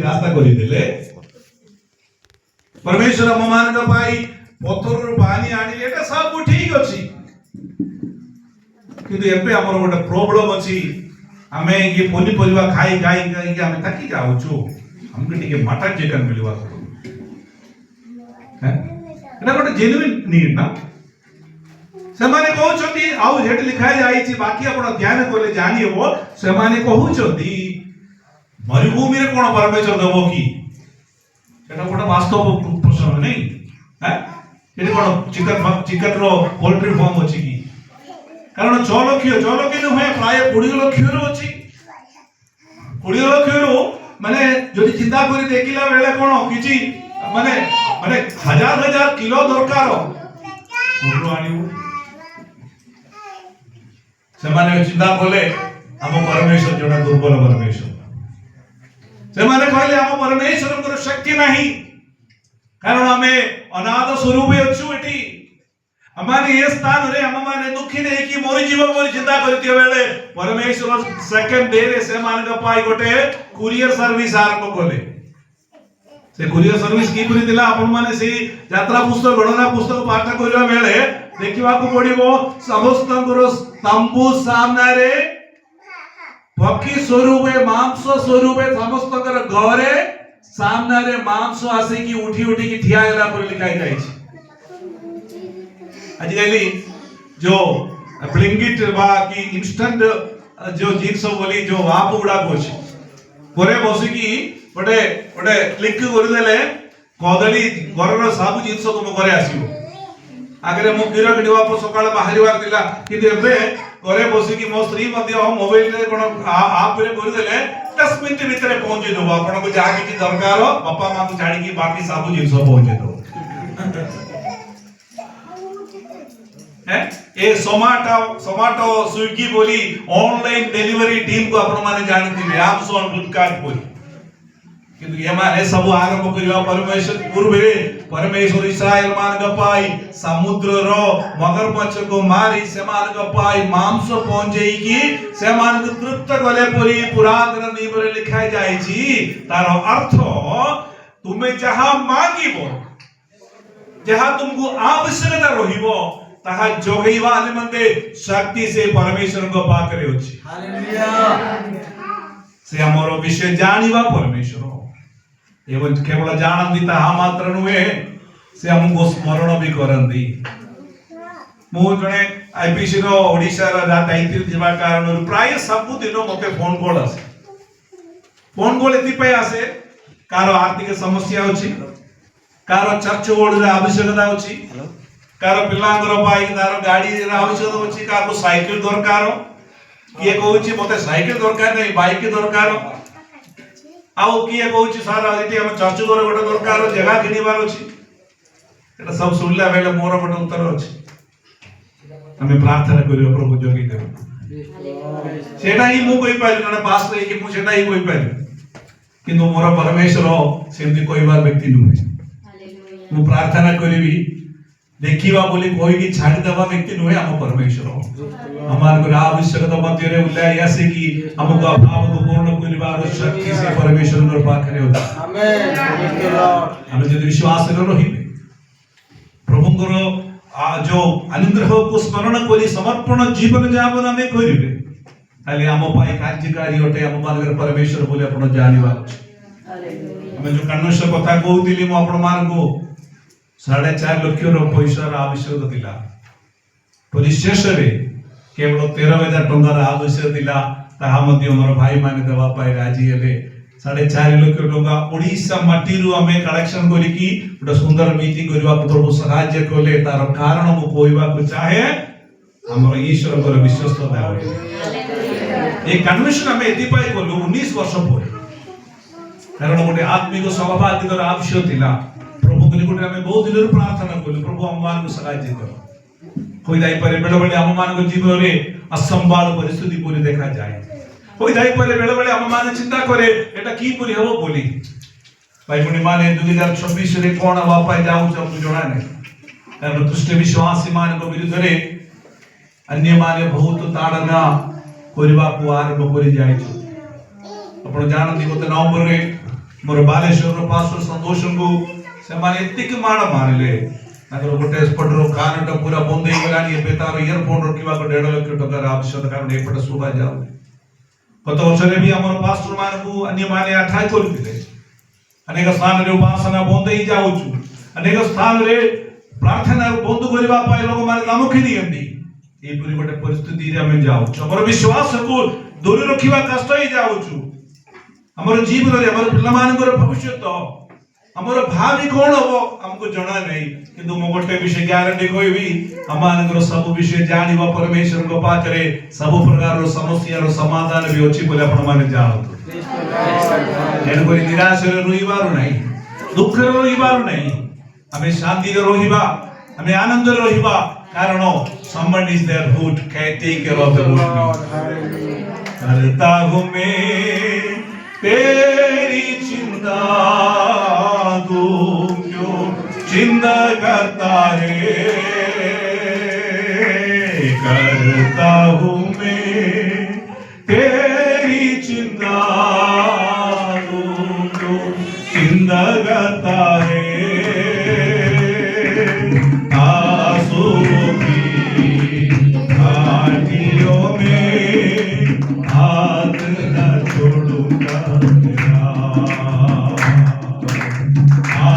ରାସ୍ତା କରିଦେଲେ परमेश्वर आम मान पथर पानी आनी एटा सब ठीक अच्छी किंतु एबे हमर गोटे प्रॉब्लम अच्छी आमे ये पनीपरिया खाई खाई खाई आमे थकी जाउछु हमके टिके मटन चिकन मिलवा हैं एटा गोटे जेन्युइन नीड ना से माने कहउछथि आउ हेट लिखा जाई छी बाकी आपण ध्यान कोले जानि हो से माने कहउछथि मरुभूमि रे कोन परमेश्वर देबो की एटा गोटे वास्तव प्रश्न नहीं हैं एटी कोन चिकन रो पोल्ट्री फार्म अछि की कारण 6 लक्ष नुहे प्राय 20 लक्ष रु अछि 20 लक्ष रु माने जदि चिंता करी देखिला बेले कोन किछि माने माने हजार हजार किलो दरकार कोठु आनिबो से माने चिंता कले हम परमेश्वर जोड़ा दुर्बल परमेश्वर से माने कहले हम परमेश्वर को शक्ति नहीं कारण हमें अनाथ स्वरूप अछु एटी हमारे ये स्थान रे हम माने दुखी नहीं कि मोरी जीवन मोरी चिंता करती बेले परमेश्वर सेकंड डे रे से मान का पाई गोटे कुरियर सर्विस आरंभ कले से कुरियर सर्विस की करी दिला अपन माने से यात्रा पुस्तक गणना पुस्तक पाठ करबा बेले देखिबा को पड़िबो समस्त तंबू सामने रे पक्षी स्वरूपे मांस स्वरूपे समस्त घरे सामने रे मांस आसे की उठी उठी की ठिया गेला पर लिखाई जाई छी आजिकली जो ब्लिंकिट बा की इंस्टेंट जो जिंस बोली जो आप गुडा कोछ घरे बसी की गोटे गोटे क्लिक कर देले कदली घरर सब जिंस तुम घरे आसीबो आगरे मो गिरा गडिवा पर सकाळ बाहरिवार दिला कि एबे घरे बसी की मो स्त्री मध्य मोबाइल रे कोन आप रे कर देले 10 मिनिट भीतर पहुंचे दो आपन को जा की दरकार बापा मां को छाड़ी की बाकी सब जिंस पहुंचे दो है ए सोमाटो स्विगी बोली ऑनलाइन डिलीवरी टीम को आपण माने जानथि Amazon फ्लिपकार्ट बोली किंतु ये माने सब आरंभ करिवा परमेश्वर पूर्वे परमेश्वर इस्राएल मान गपाई समुद्र रो मगरमच्छ को मारी से मान गपाई मांस पहुंचेई की से मान को तृप्त गले परी पुरातन नियम रे लिखाई जाई छी तार अर्थ तुमे जहां मांगीबो जहां तुमको आवश्यकता रहिबो ताहा जोगैवा निमंते शक्ति से परमेश्वर को पाकरे अछि हालेलुया से हमरो विषय जानिबा परमेश्वर एवं केवल जानंदी ताहा मात्र नुहे से हमको स्मरण भी करंदी मो जने आईपीसी रो ओडिसा रा दायित्व जेबा कारण प्राय सब दिन मते फोन कॉल आसे फोन कॉल एति पे आसे कार आर्थिक समस्या अछि कार चर्च बोर्ड रे आवश्यकता अछि कार पिलांगर पाई तार गाड़ी रे आवश्यकता अछि कार को साइकिल दरकार किए कहउछि मते साइकिल दरकार नै बाइक दरकार आउ किए कहउछि सारा एटी हम चर्च घर गोटे दरकार जगह किनिबार अछि एटा सब सुनला बेले मोर गोटे उत्तर अछि हमें प्रार्थना करियो प्रभु जोगी देव सेटा ही मु कहि पारि जने पास रे कि मु सेटा ही कहि पारि किंतु मोर परमेश्वर सेमति कहिबार व्यक्ति नुहे मु प्रार्थना करिवि देखिबा बोली कोई की छाड़ी देबा व्यक्ति नुहे हम परमेश्वर हमार को आवश्यकता मध्य रे उल्लाय आसे कि हमको अभाव को पूर्ण करिबार शक्ति से परमेश्वर नर पाखरे होता आमेन हम जदि विश्वास रे रहिबे प्रभुंकर जो अनुग्रह को स्मरण करी समर्पण जीवन यापन हमें करिबे खाली हम पाई कार्यकारी होते हम मानकर परमेश्वर बोले आपण जानिबा हालेलुया हम जो कन्वेश्वर कथा कहउतिली म आपण मान को 4.5 लाख रो पैसा आवश्यक थिला परिशेष रे केवल 13,000 टंका आवश्यक थिला ताहा मध्ये हमर भाई माने देवा पाई राजी हेले 4.5 लाख टंका ओडिसा माटी रु हमें कलेक्शन करी की गोटे सुंदर मीटिंग करबा को प्रभु सहाय्य कले तार कारण मु कोइबा को चाहे हमर ईश्वर पर विश्वासता हालेलुया ए कन्वेंशन हमें एति पाई कोलु 19 वर्ष पर कारण गोटे आत्मिक सहभागितार आवश्यक थिला प्रभु के लिए हमें बहुत दिन प्रार्थना करू प्रभु हम मान को सहायता करो कोई दाई पर बेले बेले हम मान को जीवन रे असंभाल परिस्थिति पूरी देखा जाए कोई दाई पर बेले बेले हम मान चिंता करे एटा की पूरी हो बोली भाई मुनि माने 2026 रे कोन हवा पाई जाऊ छ जणा नै कारण दुष्ट विश्वासी मान को विरुद्ध रे अन्य माने बहुत ताड़ना करबा को आरंभ करि जाय छ आपण जानती गोते नवंबर रे मोर बालेश्वर पास्टर संतोष को ସେମାନେ ଏତିକି ମାଡ଼ ମାରିଲେ ତାଙ୍କର ଗୋଟେ ସ୍ପଟର କାନଟା ପୁରା ବନ୍ଦ ହେଇଗଲାଣି ଏବେ ତାର ଇୟରଫୋନ ରଖିବାକୁ 1.5 ଲକ୍ଷ ଟଙ୍କାର ଆବଶ୍ୟକତା କାରଣ ଏପଟେ ଶୁଭା ଯାଉ ଗତ ବର୍ଷରେ ବି ଆମର ପାଷ୍ଟର ମାନଙ୍କୁ ଅନ୍ୟମାନେ ଆଠାଇ କରିଥିଲେ ଅନେକ ସ୍ଥାନରେ ଉପାସନା ବନ୍ଦ ହେଇ ଯାଉଛୁ ଅନେକ ସ୍ଥାନରେ ପ୍ରାର୍ଥନା ବନ୍ଦ କରିବା ପାଇଁ ଲୋକମାନେ ଧମକି ଦିଅନ୍ତି ଏପରି ଗୋଟେ ପରିସ୍ଥିତିରେ ଆମେ ଯାଉଛୁ ଆମର ବିଶ୍ୱାସକୁ ଦୂର ରଖିବା କଷ୍ଟ ହେଇ ଯାଉଛୁ ଆମର ଜୀବନରେ ଆମର ପିଲାମାନଙ୍କର ଭବିଷ୍ୟତ ଆମର ଭାବି କଣ ହବ ଆମକୁ ଜଣା ନାହିଁ କିନ୍ତୁ ମୁଁ ଗୋଟେ ବିଷୟ ଗ୍ୟାରେଣ୍ଟି କହିବି ଆମମାନଙ୍କର ସବୁ ବିଷୟ ଜାଣିବା ପରମେଶ୍ୱରଙ୍କ ପାଖରେ ସବୁ ପ୍ରକାରର ସମସ୍ୟାର ସମାଧାନ ବି ଅଛି ବୋଲି ଆପଣମାନେ ଜାଣନ୍ତୁ ତେଣୁକରି ନିରାଶରେ ରହିବାର ନାହିଁ ଦୁଃଖରେ ରହିବାର ନାହିଁ ଆମେ ଶାନ୍ତିରେ ରହିବା ଆମେ ଆନନ୍ଦରେ ରହିବା କାରଣ someone is there who can take care of the root करता हूँ मैं तेरी चिंता तू क्यों चिंता करता है करता हूँ मैं तेरी चिंता तू क्यों चिंता करता है आंसू की घाटियों में